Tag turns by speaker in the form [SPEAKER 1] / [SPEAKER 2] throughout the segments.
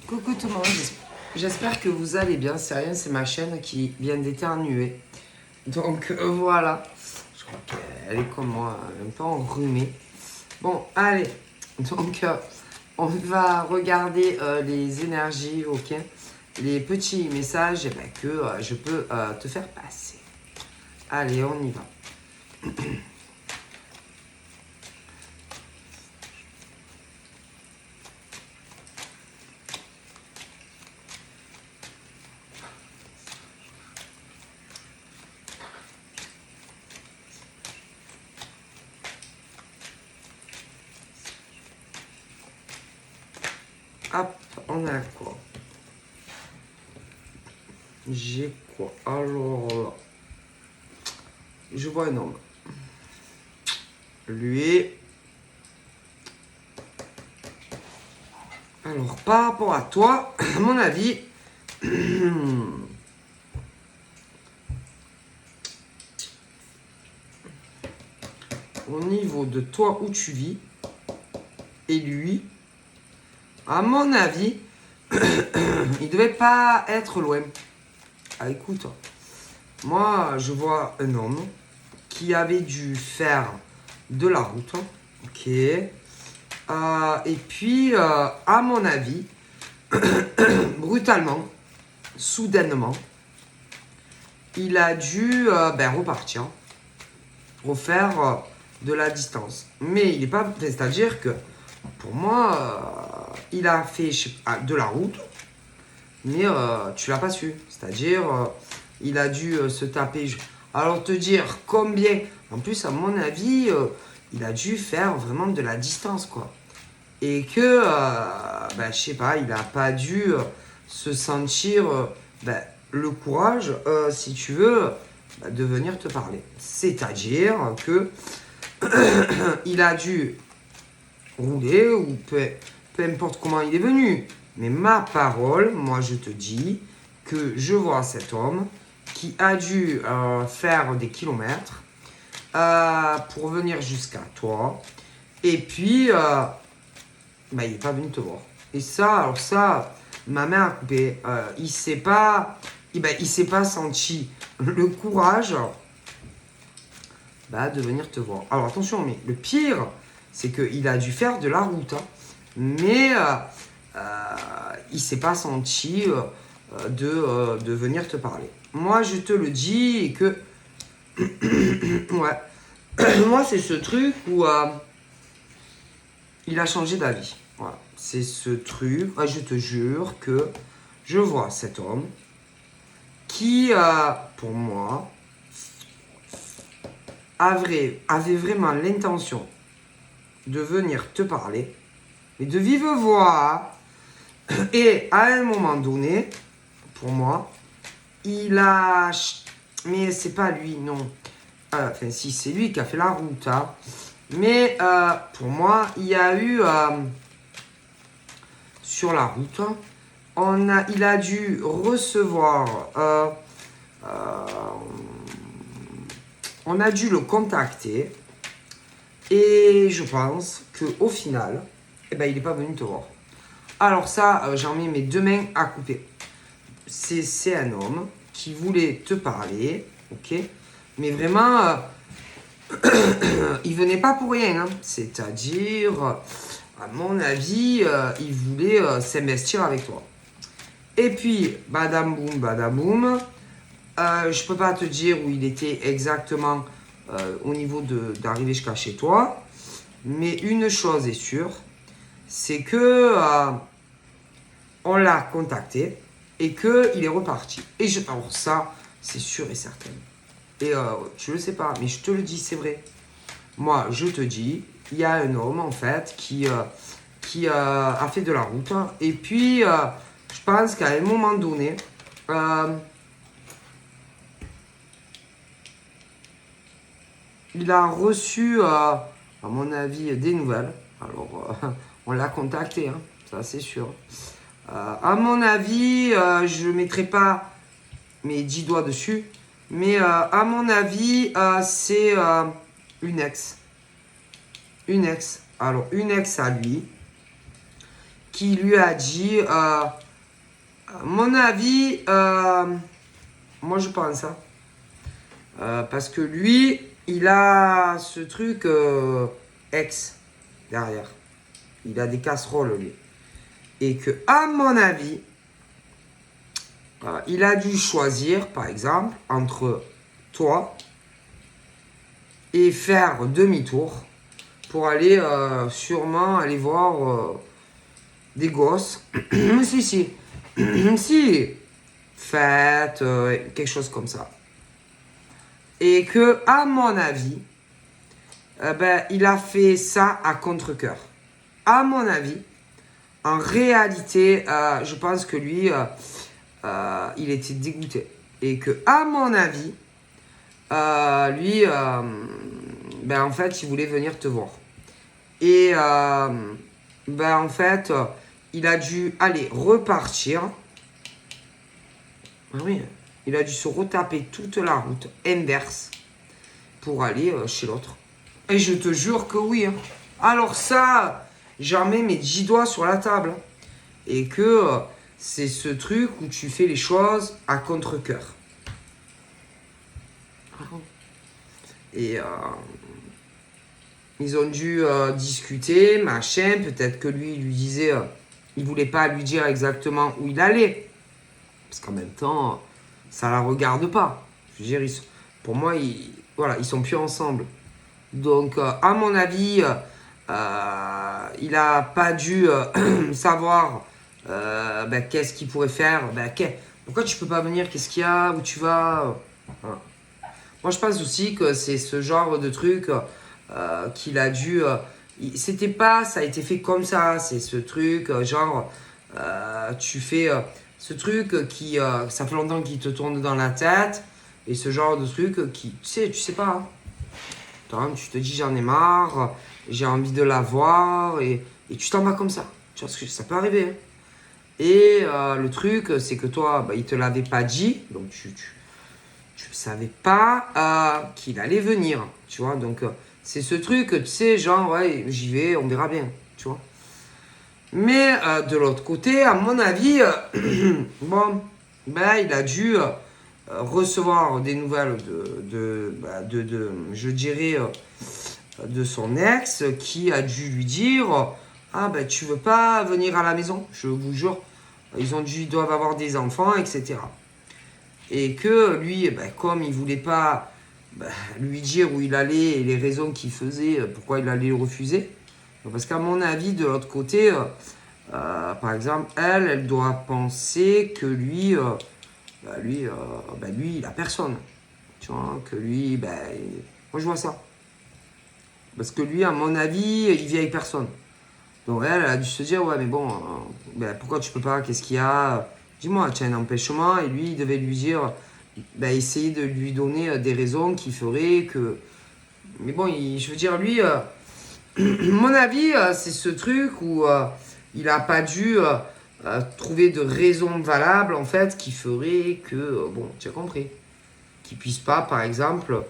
[SPEAKER 1] Coucou tout le monde, j'espère que vous allez bien. C'est rien, c'est ma chaîne qui vient d'éternuer. Donc voilà, je crois qu'elle est comme moi, un peu enrhumée. Bon, allez, donc on va regarder les énergies, ok, les petits messages que je peux te faire passer. Allez, on y va. Hop, on a quoi? J'ai quoi? Alors là, je vois un homme. Lui. Alors, par rapport à toi, à mon avis, au niveau de toi où tu vis, et lui, à mon avis, il devait pas être loin. Ah, écoute, moi, je vois un homme qui avait dû faire de la route, ok. Et puis, à mon avis, brutalement, soudainement, il a dû repartir, refaire de la distance. Mais il n'est pas, c'est-à-dire que pour moi, il a fait de la route, mais tu l'as pas su. C'est-à-dire, il a dû se taper. Alors te dire combien. En plus, à mon avis, il a dû faire vraiment de la distance, quoi. Et que, je sais pas, il n'a pas dû se sentir le courage, si tu veux, de venir te parler. C'est-à-dire que il a dû rouler ou peu importe comment il est venu. Mais ma parole, moi je te dis que je vois cet homme qui a dû faire des kilomètres pour venir jusqu'à toi. Et puis, il n'est pas venu te voir. Et ça, alors ça, ma mère a coupé. Il s'est pas senti le courage de venir te voir. Alors attention, mais le pire, c'est qu'il a dû faire de la route. Hein. Mais il s'est pas senti de venir te parler. Moi, je te le dis et que... ouais. Moi, c'est ce truc où il a changé d'avis. Voilà. C'est ce truc, je te jure que je vois cet homme qui, pour moi, avait vraiment l'intention de venir te parler, mais de vive voix. Et à un moment donné, pour moi, il a... Mais c'est pas lui, non. Enfin, si, c'est lui qui a fait la route. Hein. Mais pour moi, il y a eu... sur la route, il a dû recevoir... on a dû le contacter. Et je pense qu'au final, il n'est pas venu te voir. Alors ça, j'en mets mes deux mains à couper. C'est un homme qui voulait te parler, ok. Mais vraiment, il venait pas pour rien. Hein. C'est-à-dire, à mon avis, il voulait s'investir avec toi. Et puis, badaboum, je peux pas te dire où il était exactement au niveau d'arriver jusqu'à chez toi. Mais une chose est sûre, c'est que on l'a contacté et qu'il est reparti. Alors ça, c'est sûr et certain. Et tu le sais pas, mais je te le dis, c'est vrai. Moi, je te dis, il y a un homme, en fait, qui a fait de la route. Et puis, je pense qu'à un moment donné, il a reçu, à mon avis, des nouvelles. Alors, on l'a contacté, hein, ça c'est sûr. À mon avis, je ne mettrai pas mes 10 doigts dessus. Mais à mon avis, c'est une ex. Une ex. Alors, une ex à lui qui lui a dit, à mon avis, moi je pense, hein, parce que lui, il a ce truc ex derrière. Il a des casseroles, lui. Et que, à mon avis, il a dû choisir, par exemple, entre toi et faire demi-tour pour aller sûrement aller voir des gosses. si, si. si. Fête, quelque chose comme ça. Et que, à mon avis, il a fait ça à contre-cœur. À mon avis, en réalité, je pense que lui, il était dégoûté. Et que, à mon avis, lui, en fait, il voulait venir te voir. Et, en fait, il a dû aller repartir. Ah oui, il a dû se retaper toute la route inverse pour aller chez l'autre. Et je te jure que oui. Hein. Alors ça, j'en mets mes 10 doigts sur la table. Et que c'est ce truc où tu fais les choses à contre-cœur. Et ils ont dû discuter, machin. Peut-être que lui, il lui disait, il voulait pas lui dire exactement où il allait. Parce qu'en même temps, ça la regarde pas. Je veux dire, pour moi, ils sont plus ensemble. Donc, à mon avis, il a pas dû savoir qu'est-ce qu'il pourrait faire. Pourquoi tu peux pas venir? Qu'est-ce qu'il y a? Où tu vas? Voilà. Moi, je pense aussi que c'est ce genre de truc qu'il a dû... c'était pas... Ça a été fait comme ça. C'est ce truc, tu fais... ce truc qui... ça fait longtemps qu'il te tourne dans la tête. Et ce genre de truc qui... tu sais pas. Hein. Tu te dis, j'en ai marre. J'ai envie de la voir. Et tu t'en vas comme ça. Tu vois, parce que ça peut arriver. Hein. Et le truc, c'est que toi, il te l'avait pas dit. Donc, tu savais pas qu'il allait venir, tu vois. Donc, c'est ce truc, tu sais, genre, ouais, j'y vais, on verra bien, tu vois. Mais de l'autre côté, à mon avis, il a dû recevoir des nouvelles je dirais, de son ex qui a dû lui dire tu veux pas venir à la maison, je vous jure. Ils doivent avoir des enfants, etc. Et que lui, comme il voulait pas lui dire où il allait et les raisons qu'il faisait, pourquoi il allait le refuser. Parce qu'à mon avis, de l'autre côté, par exemple, elle doit penser que lui, lui, il a personne. Tu vois, que lui, moi je vois ça. Parce que lui, à mon avis, il vit avec personne. Donc elle a dû se dire, ouais, mais bon, pourquoi tu peux pas, qu'est-ce qu'il y a? Dis-moi, tu as un empêchement. Et lui, il devait lui dire, essayer de lui donner des raisons qui feraient que... Mais bon, je veux dire, lui, mon avis, c'est ce truc où il n'a pas dû trouver de raisons valables, en fait, qui ferait que, bon, tu as compris, qu'il puisse pas, par exemple,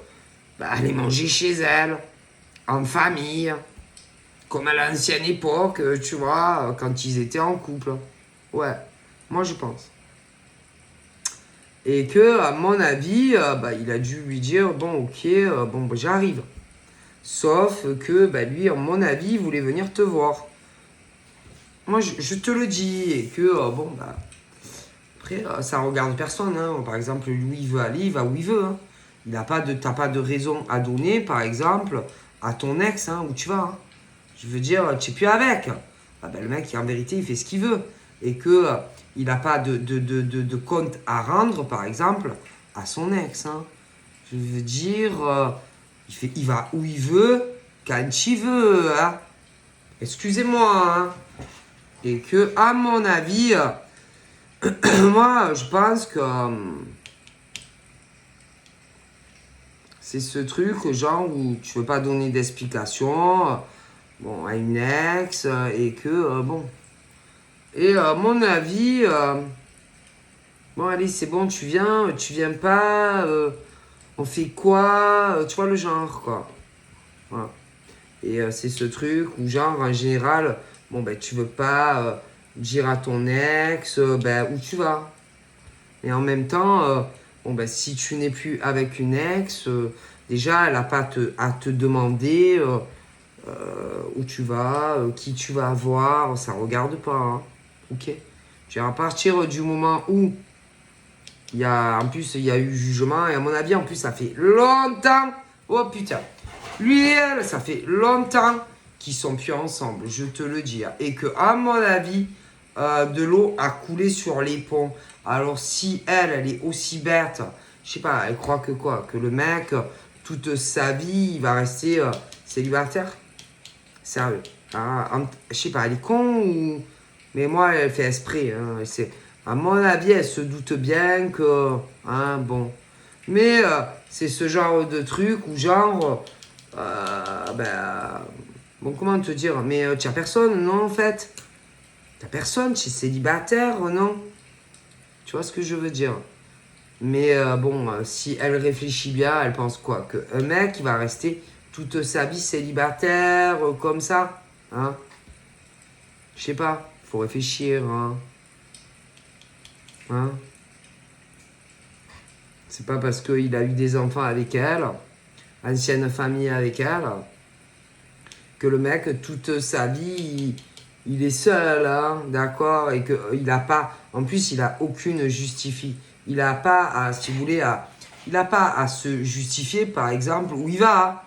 [SPEAKER 1] aller manger chez elle, en famille, comme à l'ancienne époque, tu vois, quand ils étaient en couple. Ouais, moi je pense. Et que, à mon avis, il a dû lui dire, bon, ok, j'arrive. Sauf que, lui, à mon avis, il voulait venir te voir. Moi, je te le dis. Et que, après, ça regarde personne. Hein. Par exemple, lui, il veut aller, il va où il veut. Hein. T'as pas de raison à donner, par exemple, à ton ex, où tu vas. Hein. Je veux dire, tu n'es plus avec. Le mec, en vérité, il fait ce qu'il veut. Et que il n'a pas de compte à rendre, par exemple, à son ex. Hein. Je veux dire, il va où il veut, quand il veut. Hein. Excusez-moi. Hein. Et que, à mon avis, moi, je pense que c'est ce truc, genre, où tu veux pas donner d'explication à une ex, et que, Et à mon avis, allez, c'est bon, tu viens pas, on fait quoi, tu vois le genre, quoi. Voilà. Et c'est ce truc où, genre, en général, tu veux pas dire à ton ex ben, où tu vas. Et en même temps, bon, ben, si tu n'es plus avec une ex, déjà, elle n'a pas à te demander où tu vas, qui tu vas voir, ça ne regarde pas. Hein. Ok. Tu vas à partir du moment où en plus, il y a eu jugement, et à mon avis, en plus, ça fait longtemps. Oh putain. Lui et elle, ça fait longtemps qu'ils sont plus ensemble, je te le dis. Et que, à mon avis, de l'eau a coulé sur les ponts. Alors, si elle est aussi bête, je sais pas, elle croit que quoi? Que le mec, toute sa vie, il va rester célibataire? Sérieux. Je sais pas, elle est con ou. Mais moi, elle fait esprit. Hein, à mon avis, elle se doute bien que. Hein, bon. Mais c'est ce genre de truc où, genre. Ben. Bon, comment te dire? Mais tu as personne, non, en fait? T'as personne, tu es célibataire, non? Tu vois ce que je veux dire? Mais bon, si elle réfléchit bien, elle pense quoi? Qu'un mec, il va rester toute sa vie célibataire, comme ça? Hein? Je sais pas, faut réfléchir, hein. Hein? C'est pas parce qu'il a eu des enfants avec elle, ancienne famille avec elle, que le mec, toute sa vie, il est seul, hein, d'accord? Et qu'il a pas, en plus, il a aucune justifie. Il a pas à, si vous voulez, il a pas à se justifier, par exemple, où il va. Hein.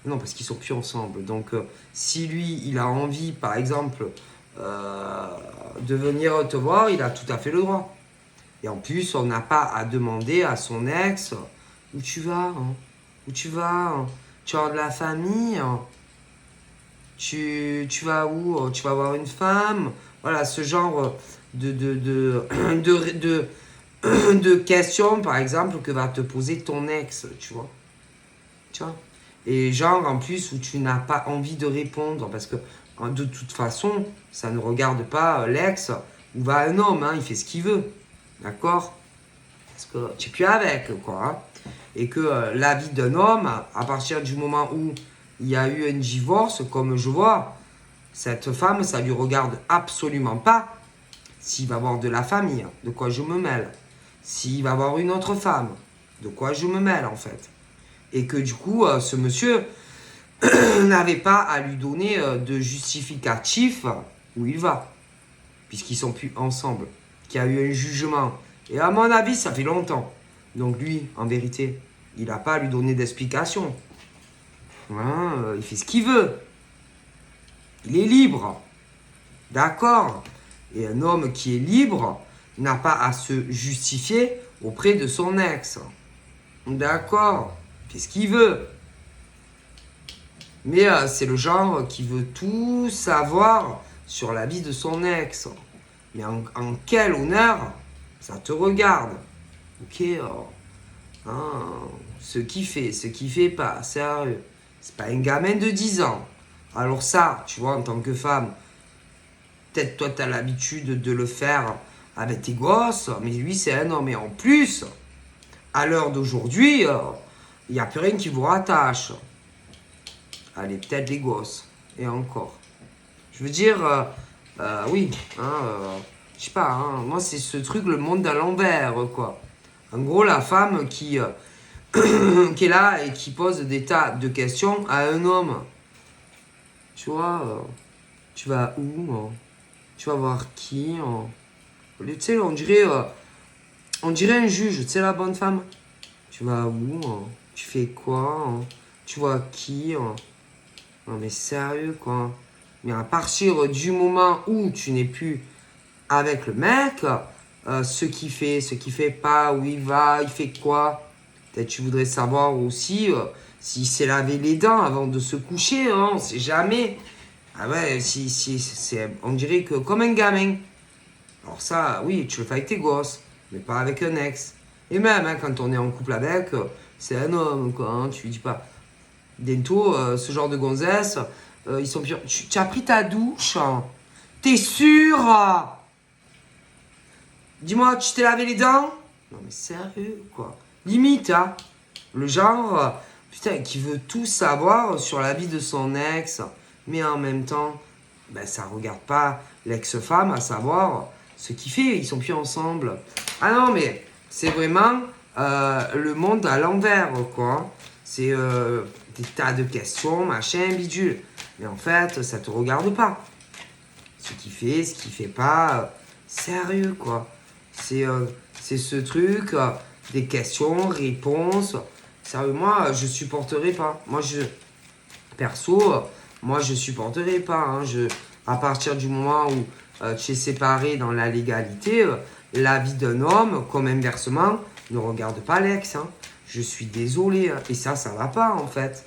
[SPEAKER 1] Non, parce qu'ils sont plus ensemble. Donc, si lui, il a envie, par exemple, euh, de venir te voir, il a tout à fait le droit. Et en plus, on n'a pas à demander à son ex où tu vas, hein, où tu vas, hein, tu as de la famille, hein, tu vas où, tu vas voir une femme, voilà, ce genre de questions, par exemple, que va te poser ton ex, tu vois. Tu vois. Et genre, en plus, où tu n'as pas envie de répondre, parce que de toute façon, ça ne regarde pas l'ex, où va un homme, hein, il fait ce qu'il veut. D'accord? Parce que tu es plus avec, quoi. Hein. Et que la vie d'un homme, à partir du moment où il y a eu un divorce, comme je vois, cette femme, ça lui regarde absolument pas s'il va avoir de la famille, de quoi je me mêle. S'il va avoir une autre femme, de quoi je me mêle, en fait. Et que du coup, ce monsieur n'avait pas à lui donner de justificatif où il va, puisqu'ils sont plus ensemble, qu'il y a eu un jugement. Et à mon avis, ça fait longtemps. Donc lui, en vérité, il n'a pas à lui donner d'explication. Hein, il fait ce qu'il veut. Il est libre. D'accord. Et un homme qui est libre n'a pas à se justifier auprès de son ex. D'accord. Il fait ce qu'il veut. Mais c'est le genre qui veut tout savoir sur la vie de son ex. Mais en quel honneur ça te regarde. Ok, hein, ce qui fait pas, sérieux. C'est pas un gamin de 10 ans. Alors ça, tu vois, en tant que femme, peut-être toi, tu as l'habitude de le faire avec tes gosses, mais lui, c'est un homme. Et en plus, à l'heure d'aujourd'hui, il n'y a plus rien qui vous rattache. Allez, peut-être les gosses. Et encore. Je veux dire, oui, hein, je sais pas, hein, moi, c'est ce truc, le monde à l'envers, quoi. En gros, la femme qui est là et qui pose des tas de questions à un homme. Tu vois, tu vas où tu vas voir qui tu sais, on dirait un juge, tu sais, la bonne femme. Tu vas où tu fais quoi tu vois qui Non, mais sérieux, quoi. Mais à partir du moment où tu n'es plus avec le mec, ce qui fait pas, où il fait quoi. Peut-être tu voudrais savoir aussi s'il s'est lavé les dents avant de se coucher, hein, on sait jamais. Ah ouais, on dirait que comme un gamin. Alors ça, oui, tu le fais avec tes gosses, mais pas avec un ex. Et même hein, quand on est en couple avec, c'est un homme, quoi. Hein, tu lui dis pas. Bientôt, ce genre de gonzesse, ils sont pires. Tu as pris ta douche hein. T'es sûr Dis-moi, tu t'es lavé les dents? Non mais sérieux, quoi. Limite, hein. Le genre, putain, qui veut tout savoir sur la vie de son ex. Mais en même temps, ben, ça regarde pas l'ex-femme à savoir ce qu'il fait. Ils sont plus ensemble. Ah non, mais c'est vraiment le monde à l'envers, quoi. C'est des tas de questions, machin, bidule. Mais en fait, ça te regarde pas. Ce qu'il fait, ce qu'il fait pas. Sérieux, quoi. C'est ce truc, des questions, réponses. Sérieux, moi, je supporterai pas. Perso, moi, je supporterai pas. Hein. À partir du moment où tu es séparé dans la légalité, la vie d'un homme, comme inversement, ne regarde pas l'ex. Hein. Je suis désolé. Hein. Et ça va pas, en fait.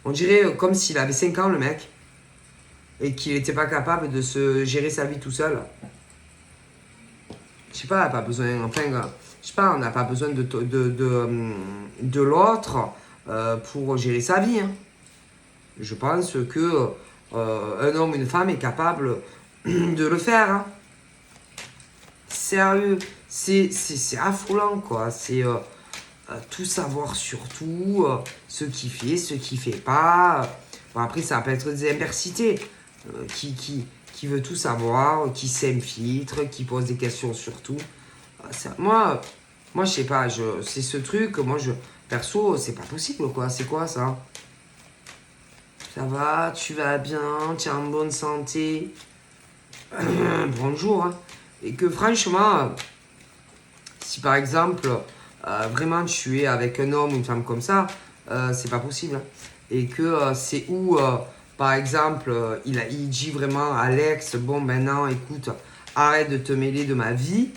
[SPEAKER 1] On dirait comme s'il avait 5 ans, le mec. Et qu'il n'était pas capable de se gérer sa vie tout seul. Je sais pas, pas besoin, enfin, je sais pas, on n'a pas besoin de l'autre pour gérer sa vie. Hein. Je pense que un homme, une femme est capable de le faire. Hein. Sérieux, c'est affolant, quoi. C'est tout savoir sur tout, ce qu'il fait, ce qu'il fait pas. Bon, après, ça peut être des impercités. Qui veut tout savoir, qui s'infiltre, qui pose des questions sur tout. Moi, je sais pas, c'est ce truc, perso, c'est pas possible, quoi. C'est quoi, ça? Ça va, tu vas bien, tu es en bonne santé. Bonjour. Hein. Et que franchement, si par exemple, vraiment tu es avec un homme ou une femme comme ça, c'est pas possible. Hein. Et que c'est où, par exemple, il dit vraiment à Alex, bon ben non, écoute, arrête de te mêler de ma vie,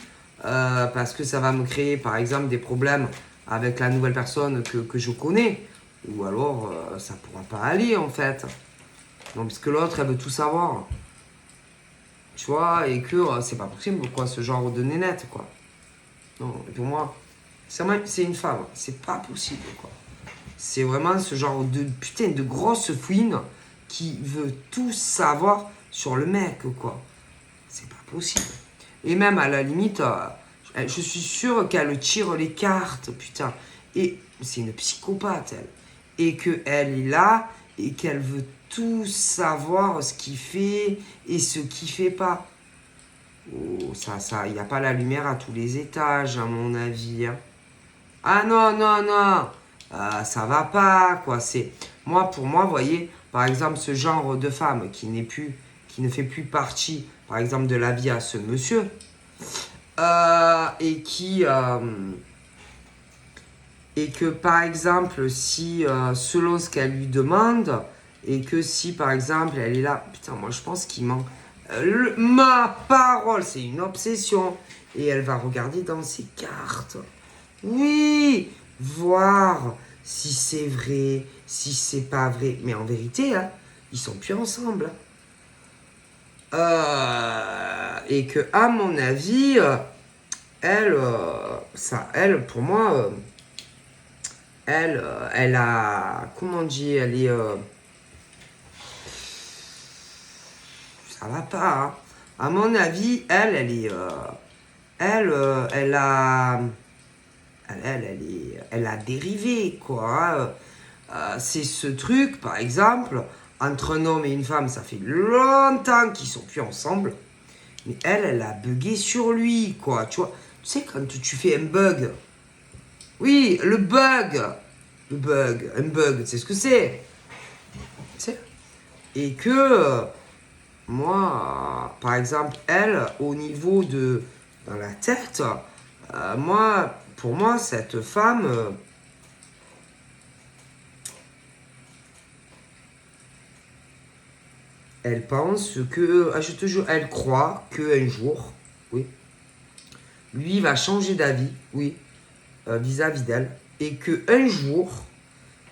[SPEAKER 1] parce que ça va me créer par exemple des problèmes avec la nouvelle personne que je connais. Ou alors, ça pourra pas aller en fait. Non, parce que l'autre, elle veut tout savoir. Tu vois, et que c'est pas possible, quoi, ce genre de nénette, quoi. Non, pour moi, c'est une femme. C'est pas possible, quoi. C'est vraiment ce genre de putain de grosse fouine qui veut tout savoir sur le mec, quoi. C'est pas possible. Et même à la limite, je suis sûr qu'elle tire les cartes, putain. Et c'est une psychopathe, elle. Et qu'elle est là et qu'elle veut tout savoir ce qu'il fait et ce qu'il fait pas. Oh, il n'y a pas la lumière à tous les étages, à mon avis. Hein. Ah non, non, non. Ça va pas, quoi. Pour moi, vous voyez, par exemple, ce genre de femme qui ne fait plus partie, par exemple, de la vie à ce monsieur, et que, par exemple, si, selon ce qu'elle lui demande, et que si, par exemple, elle est là, putain, moi, je pense qu'il manque. Ma parole, c'est une obsession. Et elle va regarder dans ses cartes. Oui, voir si c'est vrai, si c'est pas vrai. Mais en vérité, hein, ils sont plus ensemble. Et que, à mon avis, elle, pour moi, elle a, comment on dit, elle est, ça va pas. Hein. À mon avis, elle est, elle a dérivé, quoi. C'est ce truc, par exemple, entre un homme et une femme, ça fait longtemps qu'ils sont plus ensemble. Mais elle a bugué sur lui, quoi. Tu vois, tu sais, quand tu fais un bug. Oui, le bug. Un bug, tu sais ce que c'est. Tu sais. Et que, moi, par exemple, elle, au niveau dans la tête, pour moi, cette femme, elle pense que, je te jure, elle croit qu'un jour, oui, lui va changer d'avis, oui, vis-à-vis d'elle, et qu'un jour,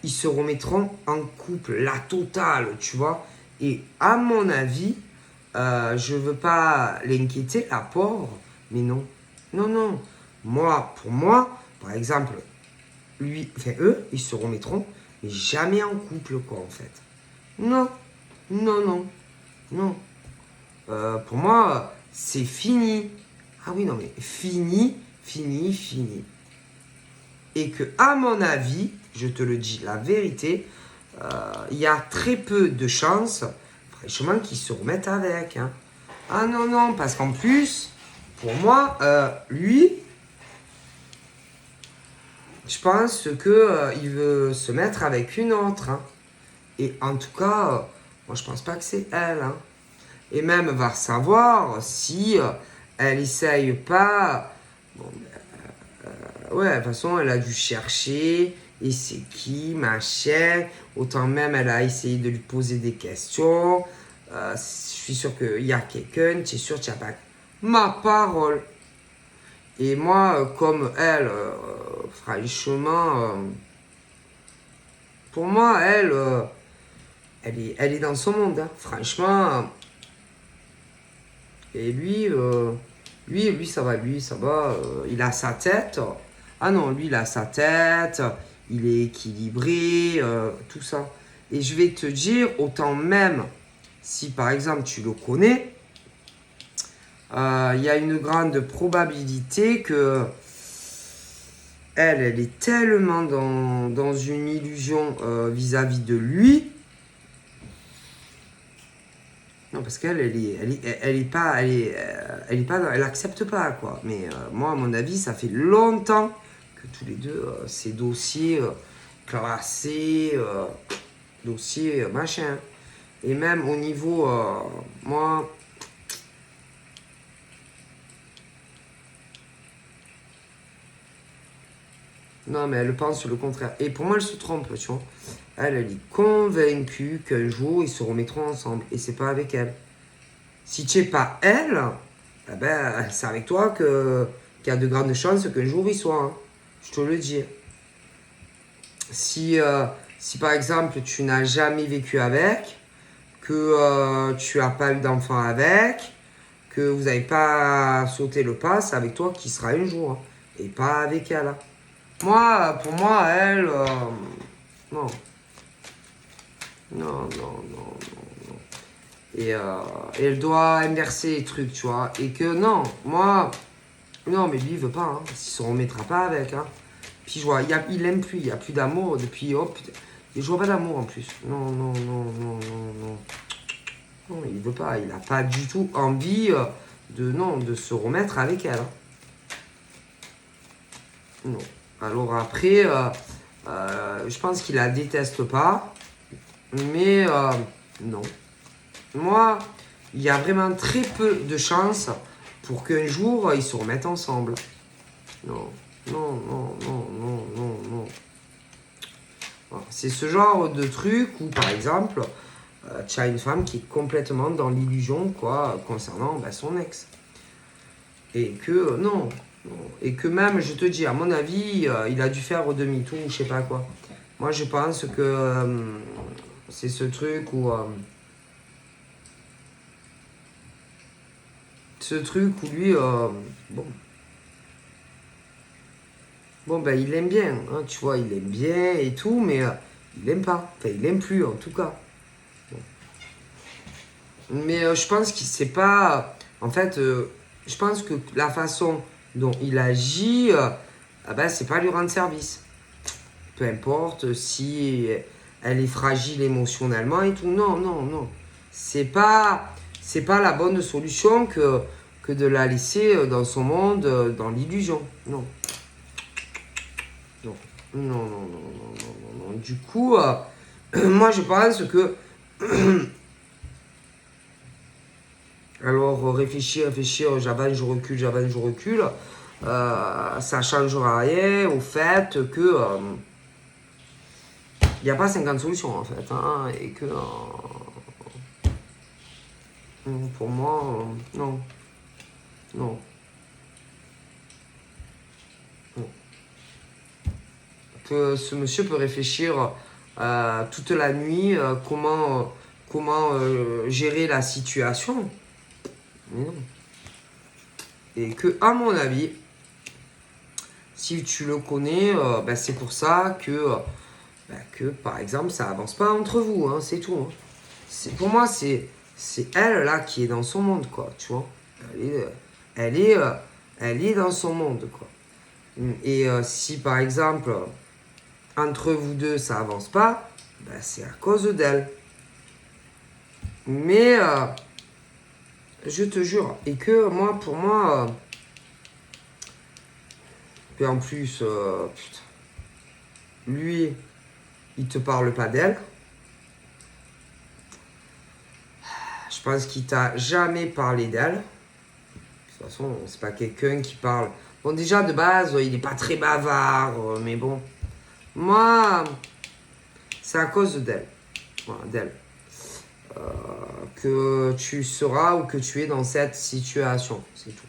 [SPEAKER 1] ils se remettront en couple, la totale, tu vois. Et à mon avis, je veux pas l'inquiéter, la pauvre, mais non, non, non. Pour moi, par exemple, eux, ils se remettront, mais jamais en couple, quoi, en fait. Non, non, non, non. Pour moi, c'est fini. Ah oui, non, mais fini, fini, fini. Et que, à mon avis, je te le dis la vérité, il y a très peu de chances, franchement, qu'il se remette avec. Hein. Ah non, non, parce qu'en plus, pour moi, lui, je pense que il veut se mettre avec une autre. Hein. Et en tout cas, moi, je pense pas que c'est elle. Hein. Et même, va savoir si elle essaye pas. Bon, ouais, de toute façon, elle a dû chercher. Et c'est qui, machin. Autant même, elle a essayé de lui poser des questions. Je suis sûr qu'il y a quelqu'un. Tu es sûr, tu n'as pas ma parole. Et moi, comme elle, franchement, pour moi, elle est dans son monde. Hein. Franchement. Et lui, ça va. Lui, ça va. Il a sa tête. Ah non, lui, il a sa tête. Il est équilibré. Tout ça. Et je vais te dire, autant même, si par exemple tu le connais, il y a une grande probabilité que elle est tellement dans une illusion vis-à-vis de lui. Non, parce qu'elle, elle accepte pas, quoi. Mais moi, à mon avis, ça fait longtemps que tous les deux, ces dossiers classés, dossiers machin. Et même au niveau, moi, non, mais elle pense le contraire. Et pour moi, elle se trompe, tu vois. Elle est convaincue qu'un jour, ils se remettront ensemble. Et c'est pas avec elle. Si tu n'es pas elle, eh ben, c'est avec toi qu'il y a de grandes chances qu'un jour, ils soient. Hein. Je te le dis. Si par exemple, tu n'as jamais vécu avec, que tu n'as pas eu d'enfant avec, que vous n'avez pas sauté le pas, c'est avec toi qui sera un jour. Hein. Et pas avec elle. Hein. Pour moi, elle, non. Non, non, non, non. Et elle doit inverser les trucs, tu vois. Et que non, moi, non, mais lui, il veut pas. Hein. Il se remettra pas avec. Hein. Puis je vois, il l'aime plus, il n'y a plus d'amour depuis. Oh putain. Et je vois pas d'amour en plus. Non, non, non, non, non, non. Non, il veut pas. Il n'a pas du tout envie de se remettre avec elle. Hein. Non. Alors après, je pense qu'il la déteste pas. Mais non. Moi, il y a vraiment très peu de chances pour qu'un jour, ils se remettent ensemble. Non, non, non, non, non, non, non. Voilà. C'est ce genre de truc où, par exemple, tu as une femme qui est complètement dans l'illusion, quoi, concernant son ex. Et que, non, non. Et que même, je te dis, à mon avis, il a dû faire demi-tour ou je sais pas quoi. Moi, je pense que c'est ce truc où... ce truc où lui, bon ben il aime bien, hein, tu vois, il aime bien et tout, mais il aime pas, enfin il aime plus en tout cas. Bon. Mais je pense qu'il sait pas, en fait, je pense que la façon dont il agit, c'est pas lui rendre service. Peu importe si elle est fragile émotionnellement et tout, non, non, non. C'est pas la bonne solution que de la laisser dans son monde, dans l'illusion. Non. Non. Non, non, non, non, non, non. Du coup, moi je pense que. Alors, réfléchir, j'avance, je recule. Ça changera rien au fait que. Il n'y a pas 50 solutions en fait. Hein, et que. Pour moi, non. Non. Non. Que ce monsieur peut réfléchir toute la nuit comment gérer la situation. Mais non. Et que, à mon avis, si tu le connais, c'est pour ça que, par exemple, ça avance pas entre vous. Hein, c'est tout. Hein. Pour moi, c'est elle là qui est dans son monde, quoi. Tu vois. Elle est dans son monde, quoi. Et si par exemple, entre vous deux, ça avance pas, c'est à cause d'elle. Mais je te jure. Et que moi, pour moi... et en plus, putain, lui, il te parle pas d'elle. Je pense qu'il t'a jamais parlé d'elle. De toute façon, c'est pas quelqu'un qui parle. Bon, déjà, de base, il est pas très bavard, mais bon. Moi, c'est à cause d'elle. Voilà, d'elle. Que tu seras ou que tu es dans cette situation. C'est tout.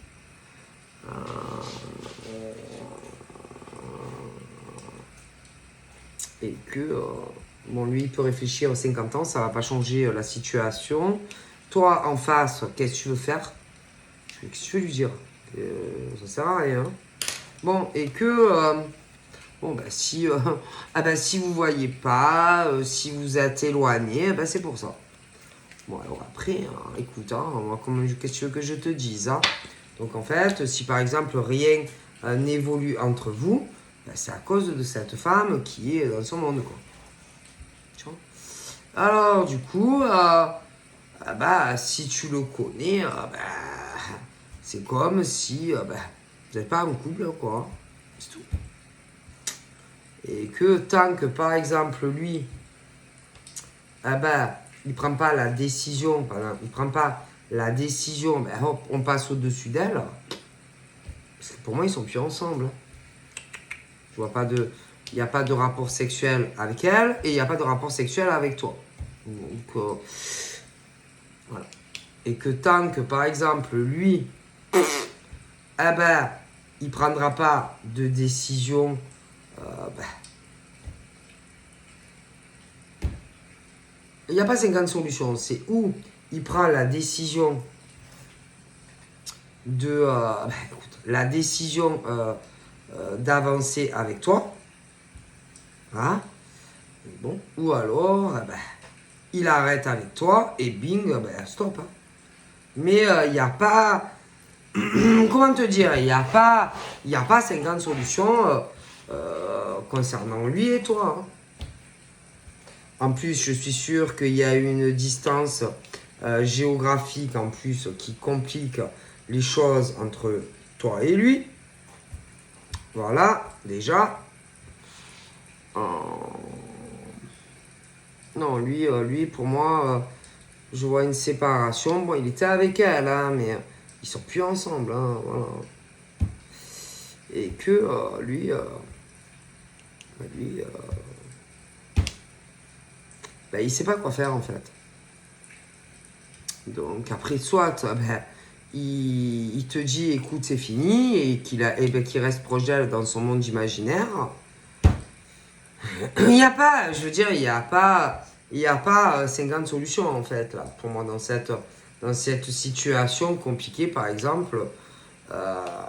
[SPEAKER 1] Et que, bon, lui, il peut réfléchir aux 50 ans, ça va pas changer la situation. Toi, en face, qu'est-ce que tu veux faire? Qu'est-ce que tu veux lui dire? Ça sert à rien. Bon, et que... bon, bah, si, ah bah, si vous voyez pas, si vous êtes éloigné, bah, c'est pour ça. Bon, alors après, hein, écoute, hein, qu'est-ce que tu veux que je te dise, hein? Donc, en fait, si par exemple, rien n'évolue entre vous, bah, c'est à cause de cette femme qui est dans son monde, quoi. Tu vois? Alors, du coup, bah, si tu le connais, bah, c'est comme si bah, vous n'êtes pas en couple, quoi. C'est tout. Et que tant que, par exemple, lui, bah, il prend pas la décision, il prend pas la décision, ben hop, on passe au-dessus d'elle. Parce que pour moi, ils sont plus ensemble. Je vois pas de, il n'y a pas de rapport sexuel avec elle et il n'y a pas de rapport sexuel avec toi. Donc, voilà. Et que tant que, par exemple, lui, ben, il prendra pas de décision, ben, il n'y a pas 50 solutions. C'est où il prend la décision de écoute, la décision d'avancer avec toi, hein, bon, ou alors il arrête avec toi et bing, stop, hein. Mais il n'y a pas comment te dire, il n'y a pas 50 solutions concernant lui et toi, hein. En plus, je suis sûr qu'il y a une distance géographique en plus qui complique les choses entre toi et lui. Voilà, déjà. Non, lui, pour moi, je vois une séparation. Bon, il était avec elle, hein, mais ils sont plus ensemble, hein, voilà. Et que lui, il sait pas quoi faire en fait. Donc après, soit il te dit écoute c'est fini et qu'il reste proche d'elle dans son monde imaginaire. Il n'y a pas, je veux dire, il n'y a pas 50 solutions en fait là pour moi dans cette situation compliquée par exemple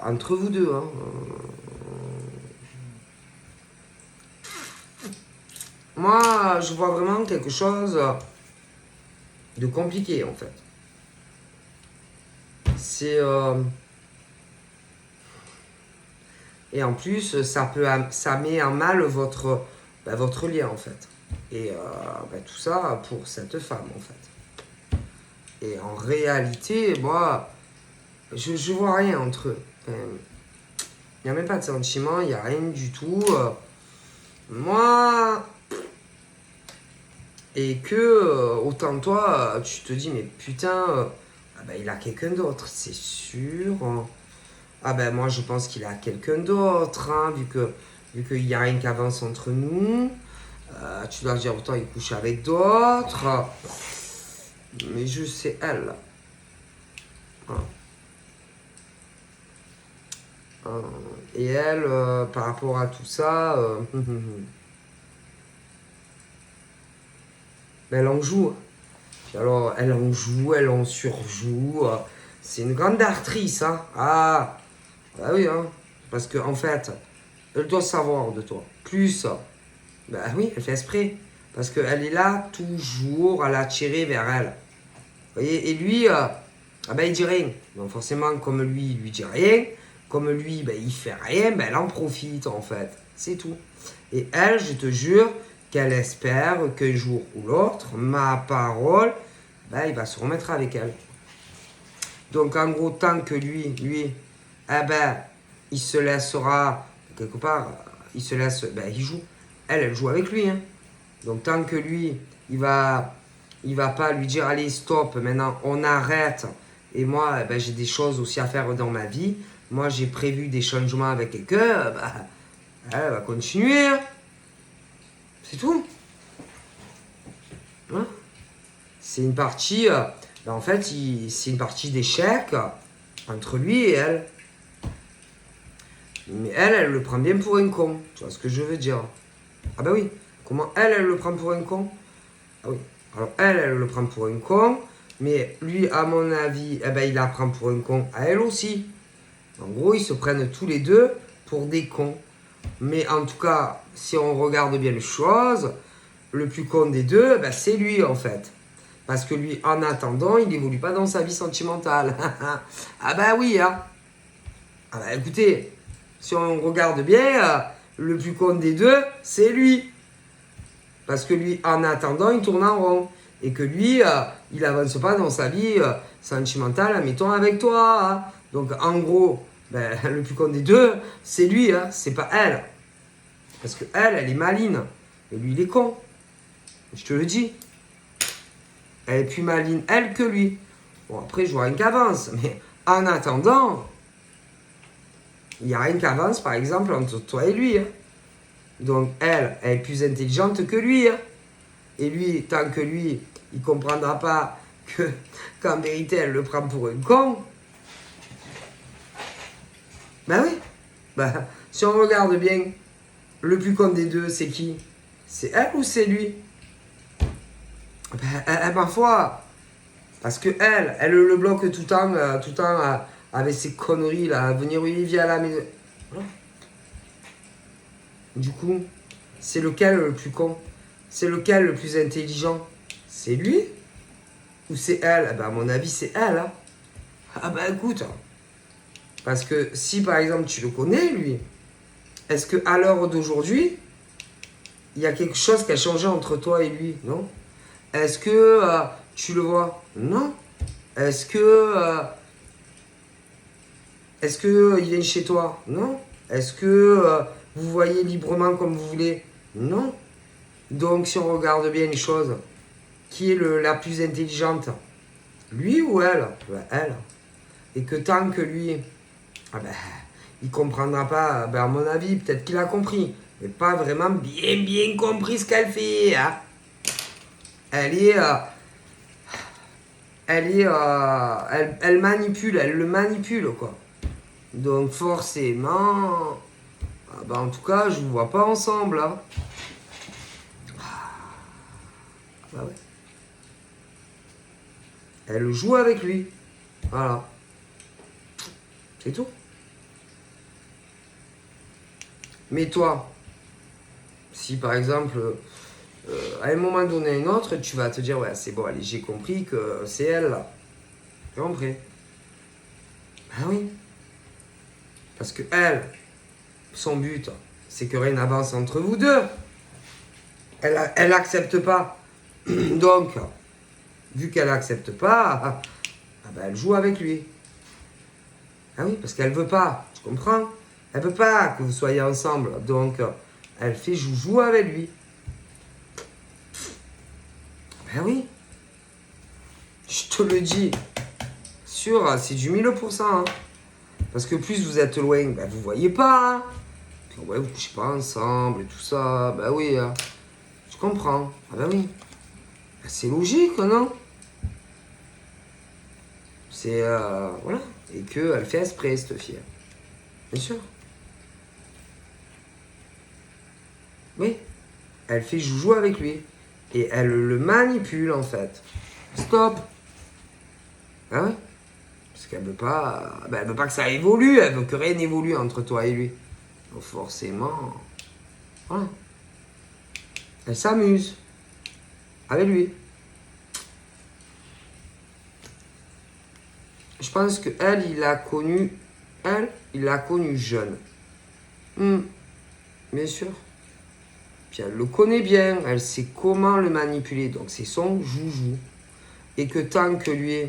[SPEAKER 1] entre vous deux, hein. Moi, je vois vraiment quelque chose de compliqué en fait. C'est et en plus ça met en mal votre lien en fait. Et tout ça pour cette femme en fait. Et en réalité, moi, je vois rien entre eux. Il n'y a même pas de sentiment, il n'y a rien du tout. Moi, et que autant toi, tu te dis, mais putain, il a quelqu'un d'autre, c'est sûr. Ah ben moi, je pense qu'il a quelqu'un d'autre, hein, vu qu'il n'y a rien qui avance entre nous. Tu dois dire, autant il couche avec d'autres. Mais je sais, elle. Et elle, par rapport à tout ça, elle en joue. Puis alors, elle en joue, elle en surjoue. C'est une grande actrice, hein. Ah, bah oui, hein. Parce qu'en en fait, elle doit savoir de toi. Plus, bah oui, elle fait exprès. Parce qu'elle est là toujours à l'attirer vers elle. Vous voyez, et lui, il dit rien. Donc forcément, comme lui, il lui dit rien, comme lui, il fait rien, elle en profite en fait. C'est tout. Et elle, je te jure qu'elle espère qu'un jour ou l'autre, ma parole, ben, il va se remettre avec elle. Donc en gros, tant que lui, eh ben, il se laissera, quelque part, il se laisse, ben, il joue. Elle joue avec lui. Hein. Donc tant que lui, il va pas lui dire, allez, stop, maintenant on arrête. Et moi, ben, j'ai des choses aussi à faire dans ma vie. Moi, j'ai prévu des changements avec quelqu'un. Ben, elle va continuer. Hein. C'est tout. Hein? C'est une partie, ben, en fait, c'est une partie d'échec entre lui et elle. Mais elle le prend bien pour un con. Tu vois ce que je veux dire? Ah bah oui. Comment elle le prend pour un con? Ah oui. Alors elle le prend pour un con. Mais lui, à mon avis, eh ben, il la prend pour un con à elle aussi. En gros, ils se prennent tous les deux pour des cons. Mais en tout cas, si on regarde bien les choses, le plus con des deux, ben, c'est lui en fait. Parce que lui, en attendant, il n'évolue pas dans sa vie sentimentale. Ah bah oui, hein. Ah bah écoutez, si on regarde bien, le plus con des deux, c'est lui. Parce que lui, en attendant, il tourne en rond. Et que lui, il n'avance pas dans sa vie sentimentale, mettons, avec toi. Hein. Donc en gros, ben, le plus con des deux, c'est lui, hein, c'est pas elle. Parce que elle est maline. Et lui, il est con. Je te le dis. Elle est plus maline, elle, que lui. Bon, après, je vois rien qu'avance. Mais en attendant, il n'y a rien qu'avance, par exemple, entre toi et lui. Hein. Donc, elle est plus intelligente que lui. Hein. Et lui, tant que lui, il ne comprendra pas qu'en vérité, elle le prend pour un con. Ben oui. Ben, si on regarde bien, le plus con des deux, c'est qui? C'est elle ou c'est lui? Ben, ma foi, parce que elle le bloque tout le temps, avec ses conneries là, venir Olivier à la maison. Voilà. Du coup, c'est lequel le plus con? C'est lequel le plus intelligent? C'est lui? Ou c'est elle? Eh ben, à mon avis, c'est elle. Hein. Ah bah écoute, parce que si par exemple tu le connais, lui, est-ce qu'à l'heure d'aujourd'hui, il y a quelque chose qui a changé entre toi et lui? Non? Est-ce que tu le vois? Non. Est-ce que il vient chez toi? Non. Est-ce que vous voyez librement comme vous voulez? Non. Donc si on regarde bien les choses, qui est la plus intelligente? Lui ou elle? Ben, elle. Et que tant que lui, ah ben, il comprendra pas, ben, à mon avis, peut-être qu'il a compris, mais pas vraiment bien compris ce qu'elle fait. Hein. Elle est, elle manipule, elle le manipule quoi. Donc forcément, ah ben, en tout cas, je vous vois pas ensemble. Hein. Bah ouais. Elle joue avec lui. Voilà. C'est tout. Mais toi, si par exemple, à un moment donné un autre, tu vas te dire, ouais, c'est bon, allez, j'ai compris que c'est elle là. J'ai compris. Ah oui. Parce que elle, son but, c'est que rien n'avance entre vous deux. Elle accepte pas. Donc, vu qu'elle accepte pas, ah ben elle joue avec lui. Ah oui, parce qu'elle veut pas, tu comprends? Elle veut pas que vous soyez ensemble. Donc, elle fait joujou avec lui. Ben oui. Je te le dis. Sûr, c'est du 1000%. Hein. Parce que plus vous êtes loin, ben vous voyez pas. Hein. Puis ouais, vous couchez pas ensemble et tout ça. Ben oui, hein. Je comprends. Ah ben oui. Ben, c'est logique, non? C'est, voilà. Et qu'elle fait exprès, cette fille. Bien sûr. Oui. Elle fait joujou avec lui. Et elle le manipule, en fait. Stop. Ah ouais? Parce qu'elle veut pas... Ben, elle veut pas que ça évolue. Elle veut que rien n'évolue entre toi et lui. Donc forcément... Voilà. Elle s'amuse. Avec lui. Je pense que elle, il l'a connue... Elle, il l'a connue jeune. Bien sûr. Puis elle le connaît bien. Elle sait comment le manipuler. Donc c'est son joujou. et que tant que lui,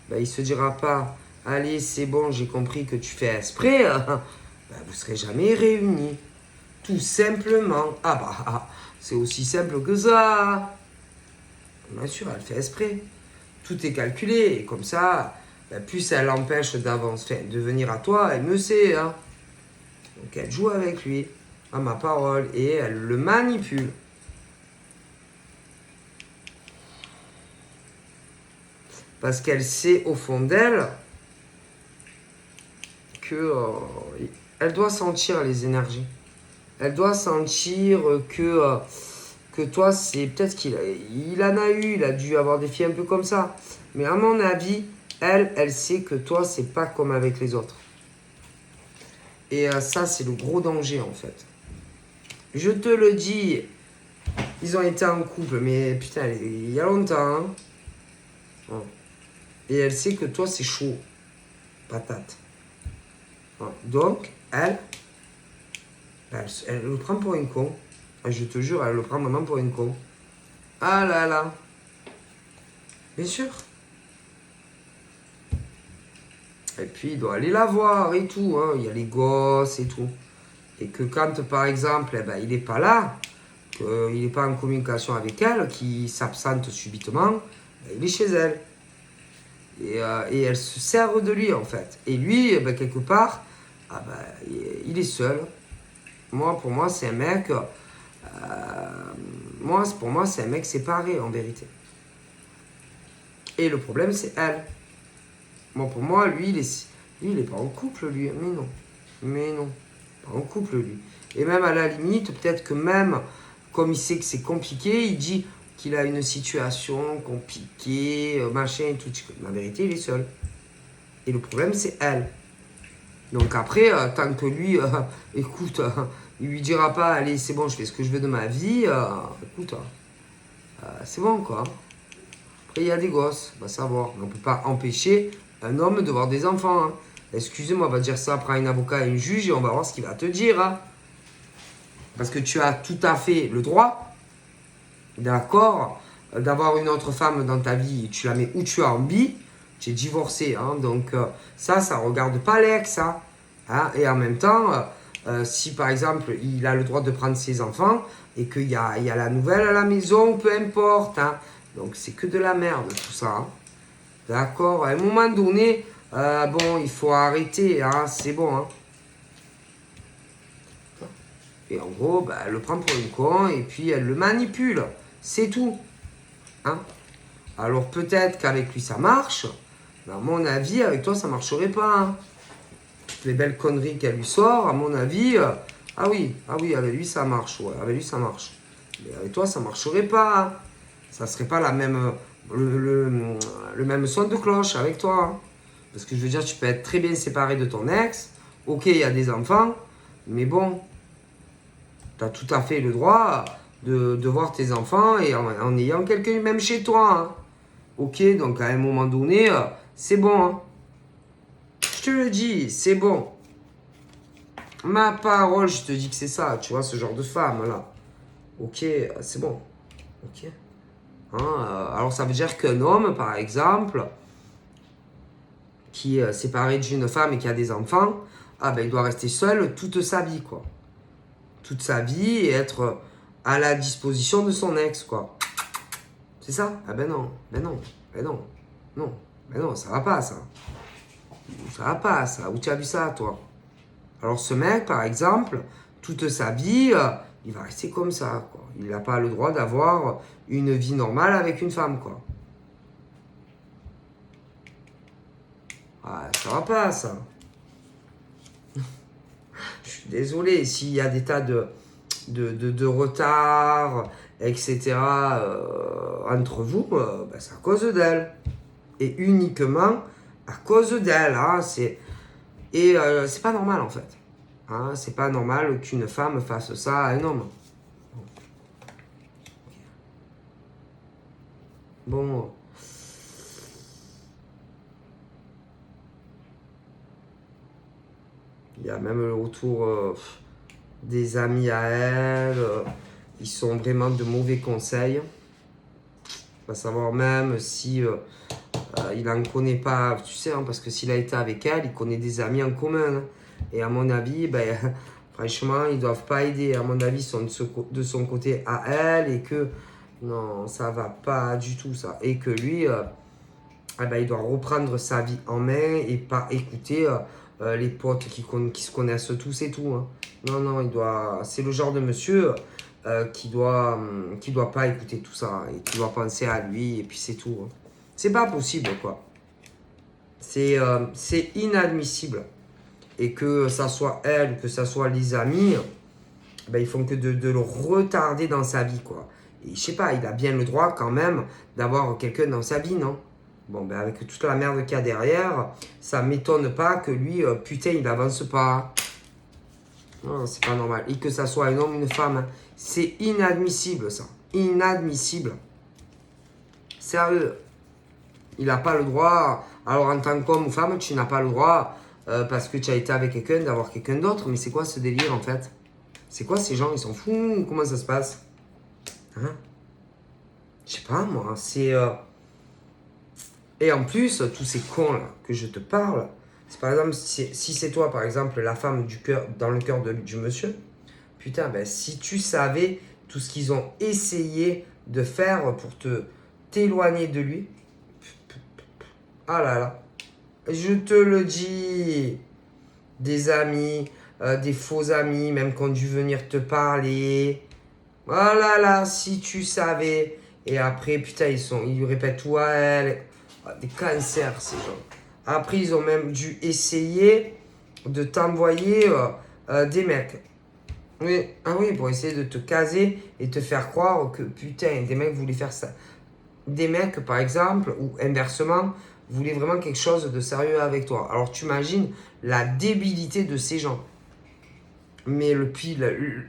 [SPEAKER 1] ben, il se dira pas, allez, c'est bon, j'ai compris que tu fais exprès, ben, vous serez jamais réunis. Tout simplement. Ah bah, c'est aussi simple que ça. Bien sûr, elle fait exprès. Tout est calculé. Et comme ça, ben, plus elle l'empêche d'avancer, de venir à toi, elle me sait. Hein. Donc elle joue avec lui, à ma parole, et elle le manipule. Parce qu'elle sait au fond d'elle que elle doit sentir les énergies. Elle doit sentir que toi, c'est peut-être il en a eu, il a dû avoir des filles un peu comme ça. Mais à mon avis, elle sait que toi, c'est pas comme avec les autres. Et ça, c'est le gros danger en fait. Je te le dis, ils ont été en couple, mais putain, il y a longtemps. Hein. Et elle sait que toi, c'est chaud. Patate. Donc, elle le prend pour une con. Je te jure, elle le prend vraiment pour une con. Ah là là. Bien sûr. Et puis, il doit aller la voir et tout. Hein. Il y a les gosses et tout. Et que quand, par exemple, eh ben, il n'est pas là, qu'il n'est pas en communication avec elle, qu'il s'absente subitement, ben, il est chez elle. Et elle se sert de lui, en fait. Et lui, eh ben, quelque part, ah ben, il est seul. Pour moi, c'est un mec... pour moi, c'est un mec séparé, en vérité. Et le problème, c'est elle. Pour moi, lui, il est pas en couple, lui. Mais non. Pas en couple, lui. Et même à la limite, peut-être que même, comme il sait que c'est compliqué, il dit qu'il a une situation compliquée, machin et tout. Mais en vérité, il est seul. Et le problème, c'est elle. Donc après, tant que lui, écoute, il lui dira pas, allez, c'est bon, je fais ce que je veux de ma vie, écoute, c'est bon, quoi. Après, il y a des gosses, on va savoir. On ne peut pas empêcher un homme de voir des enfants. Hein. Excusez-moi, on va dire ça, prends un avocat et un juge et on va voir ce qu'il va te dire. Hein. Parce que tu as tout à fait le droit, d'accord, d'avoir une autre femme dans ta vie. Tu la mets où tu as envie. Tu es divorcé, hein, donc ça ne regarde pas l'ex. Hein. Et en même temps, si par exemple, il a le droit de prendre ses enfants et qu'il y a la nouvelle à la maison, peu importe. Hein. Donc c'est que de la merde tout ça. Hein. D'accord. À un moment donné, bon, il faut arrêter. Hein, c'est bon. Hein. Et en gros, bah, elle le prend pour une con et puis elle le manipule. C'est tout. Hein. Alors peut-être qu'avec lui ça marche. Mais à mon avis, avec toi ça marcherait pas. Hein. Les belles conneries qu'elle lui sort, à mon avis, ah oui, avec lui ça marche. Ouais, avec lui ça marche. Mais avec toi ça marcherait pas. Hein. Ça serait pas la même, le même son de cloche avec toi. Hein. Parce que je veux dire, tu peux être très bien séparé de ton ex. Ok, il y a des enfants. Mais bon, tu as tout à fait le droit de voir tes enfants et en ayant quelqu'un même chez toi. Hein. Ok, donc à un moment donné, c'est bon. Hein. Je te le dis, c'est bon. Ma parole, je te dis que c'est ça, tu vois, ce genre de femme là. Ok, c'est bon. Ok. Hein, alors ça veut dire qu'un homme, par exemple, qui est séparé d'une femme et qui a des enfants, ah ben il doit rester seul toute sa vie, quoi. Toute sa vie et être à la disposition de son ex, quoi. C'est ça? Ah ben non, non, ça va pas, ça. Ça va pas, ça. Où tu as vu ça, toi? Alors ce mec, par exemple, toute sa vie, il va rester comme ça, quoi. Il n'a pas le droit d'avoir une vie normale avec une femme, quoi. Ah, ça va pas, ça. Je suis désolé, s'il y a des tas de retard, etc., entre vous, ben, c'est à cause d'elle. Et uniquement à cause d'elle. Hein, c'est pas normal, en fait. Hein, c'est pas normal qu'une femme fasse ça à un homme. Bon. Il y a même autour des amis à elle. Ils sont vraiment de mauvais conseils. Pas savoir même si il n'en connaît pas, tu sais, hein, parce que s'il a été avec elle, il connaît des amis en commun. Hein. Et à mon avis, ben, franchement, ils ne doivent pas aider. À mon avis, ils sont de son côté à elle et que non, ça va pas du tout ça. Et que lui, eh ben, il doit reprendre sa vie en main et pas écouter les potes qui se connaissent tous et tout. Hein. Non, non, c'est le genre de monsieur qui doit pas écouter tout ça et qui doit penser à lui et puis c'est tout. Hein. C'est pas possible quoi. C'est inadmissible. Et que ça soit elle ou que ça soit les amis, ben, ils font que de le retarder dans sa vie quoi. Et je sais pas, il a bien le droit quand même d'avoir quelqu'un dans sa vie, non? Bon, ben avec toute la merde qu'il y a derrière, ça m'étonne pas que lui, putain, il avance pas. Non, c'est pas normal. Et que ça soit un homme ou une femme, hein. C'est inadmissible ça. Inadmissible. Sérieux. Il n'a pas le droit. Alors en tant qu'homme ou femme, tu n'as pas le droit, parce que tu as été avec quelqu'un, d'avoir quelqu'un d'autre. Mais c'est quoi ce délire en fait? C'est quoi ces gens? Ils s'en foutent? Comment ça se passe? Hein? Je sais pas moi. C'est... Et en plus, tous ces cons là que je te parle, c'est par exemple, si c'est toi par exemple la femme du cœur, dans le cœur du monsieur, putain, ben si tu savais tout ce qu'ils ont essayé de faire pour t'éloigner de lui, ah là là, je te le dis, des amis, des faux amis, même qui ont dû venir te parler, oh là là, si tu savais, et après, putain, ils lui répètent tout à elle. Des cancers, ces gens. Après, ils ont même dû essayer de t'envoyer des mecs. Oui, ah oui, pour essayer de te caser et te faire croire que, putain, des mecs voulaient faire ça. Des mecs, par exemple, ou inversement, voulaient vraiment quelque chose de sérieux avec toi. Alors, tu imagines la débilité de ces gens. Mais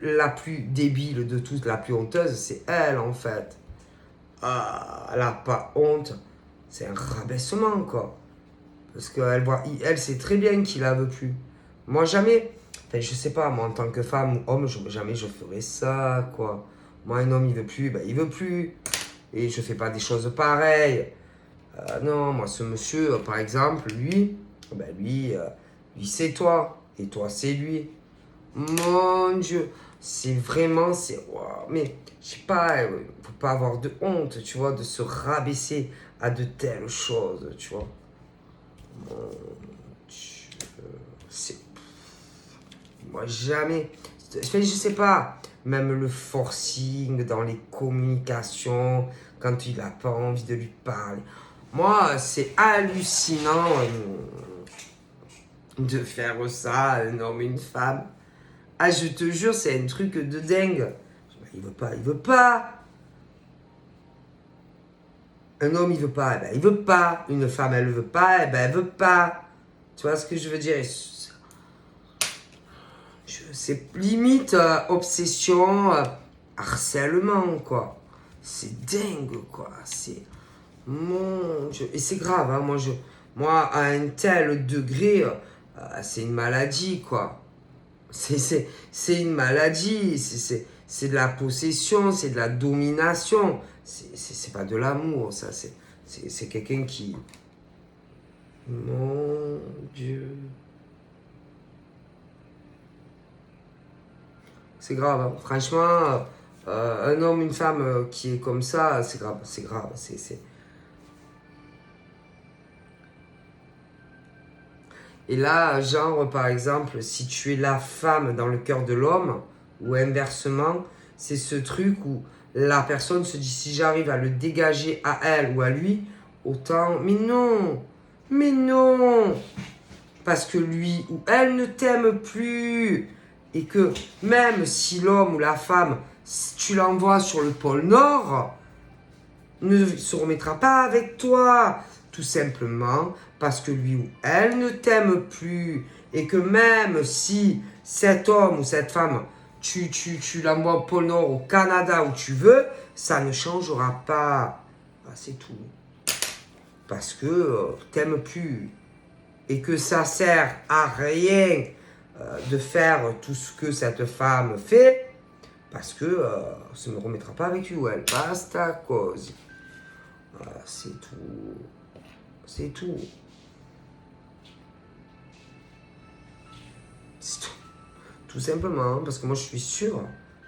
[SPEAKER 1] la plus débile de toutes, la plus honteuse, c'est elle, en fait. Ah, elle n'a pas honte. C'est un rabaissement, quoi. Parce elle sait très bien qu'il la veut plus. Moi, jamais. Enfin, je sais pas, moi, en tant que femme ou homme, jamais je ferais ça, quoi. Moi, un homme, il veut plus, ben, il veut plus. Et je fais pas des choses pareilles. Non, moi, ce monsieur, par exemple, lui, c'est toi. Et toi, c'est lui. Mon Dieu. C'est vraiment, wow. Mais, je sais pas, faut pas avoir de honte, tu vois, de se rabaisser à de telles choses, tu vois. Mon Dieu, c'est... Moi, jamais... Je sais pas, même le forcing dans les communications, quand il a pas envie de lui parler. Moi, c'est hallucinant de faire ça, un homme et une femme. Ah, je te jure, c'est un truc de dingue. Il veut pas, il veut pas. Un homme, il veut pas, eh ben, il veut pas. Une femme, elle veut pas, eh ben, elle veut pas. Tu vois ce que je veux dire? C'est limite obsession, harcèlement, quoi. C'est dingue, quoi. C'est... Mon Dieu. Et c'est grave, hein. Moi, à un tel degré, c'est une maladie, quoi. C'est une maladie. C'est de la possession, c'est de la domination. C'est pas de l'amour, ça. C'est quelqu'un qui... Mon Dieu. C'est grave, hein. Franchement, un homme, une femme qui est comme ça, c'est grave, c'est grave. Et là, genre, par exemple, si tu es la femme dans le cœur de l'homme, ou inversement, c'est ce truc où la personne se dit, si j'arrive à le dégager à elle ou à lui, autant... Mais non, parce que lui ou elle ne t'aime plus. Et que même si l'homme ou la femme, si tu l'envoies sur le pôle Nord, ne se remettra pas avec toi. Tout simplement parce que lui ou elle ne t'aime plus. Et que même si cet homme ou cette femme, tu l'envoies au pôle Nord, au Canada, où tu veux, ça ne changera pas. Ah, c'est tout. Parce que t'aimes plus. Et que ça sert à rien de faire tout ce que cette femme fait, parce que ça ne me remettra pas avec lui ou elle. Basta cause. C'est tout. C'est tout. C'est tout. Tout simplement, parce que moi je suis sûr,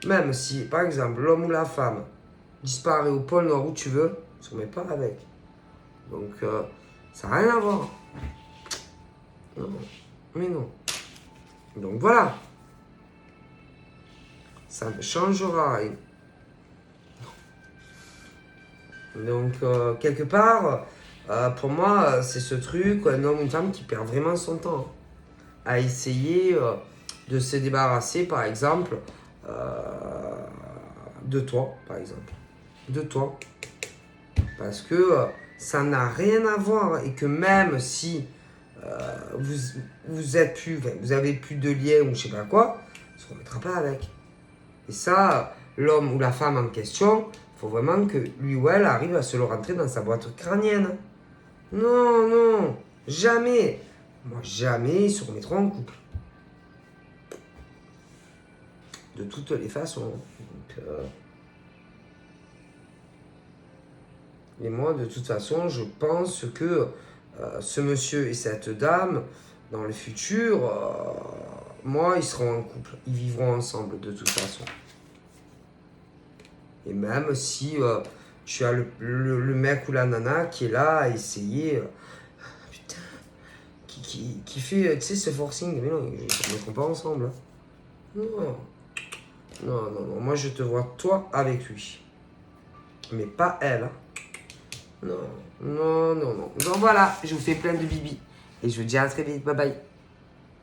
[SPEAKER 1] même si, par exemple, l'homme ou la femme disparaît au pôle Nord où tu veux, on ne se remet pas avec. Donc, ça n'a rien à voir. Non, mais non. Donc voilà. Ça ne changera rien. Donc, quelque part, pour moi, c'est ce truc, un homme ou une femme qui perd vraiment son temps à essayer de se débarrasser, par exemple, de toi, par exemple. De toi. Parce que ça n'a rien à voir et que même si vous êtes plus, vous avez plus de lien ou je sais pas quoi, on se remettra pas avec. Et ça, l'homme ou la femme en question, il faut vraiment que lui ou elle arrive à se le rentrer dans sa boîte crânienne. Non, non, jamais. Moi, jamais ils se remettront en couple. De toutes les façons. Donc, et moi, de toute façon, je pense que ce monsieur et cette dame, dans le futur, moi, ils seront en couple. Ils vivront ensemble, de toute façon. Et même si tu as le mec ou la nana qui est là à essayer, putain, qui fait, tu sais, ce forcing. Mais non, ils ne se mettront pas ensemble. Hein. Non. Non, non, non. Moi, je te vois, toi, avec lui. Mais pas elle. Hein. Non, non, non, non. Donc voilà, je vous fais plein de bibi. Et je vous dis à très vite. Bye bye.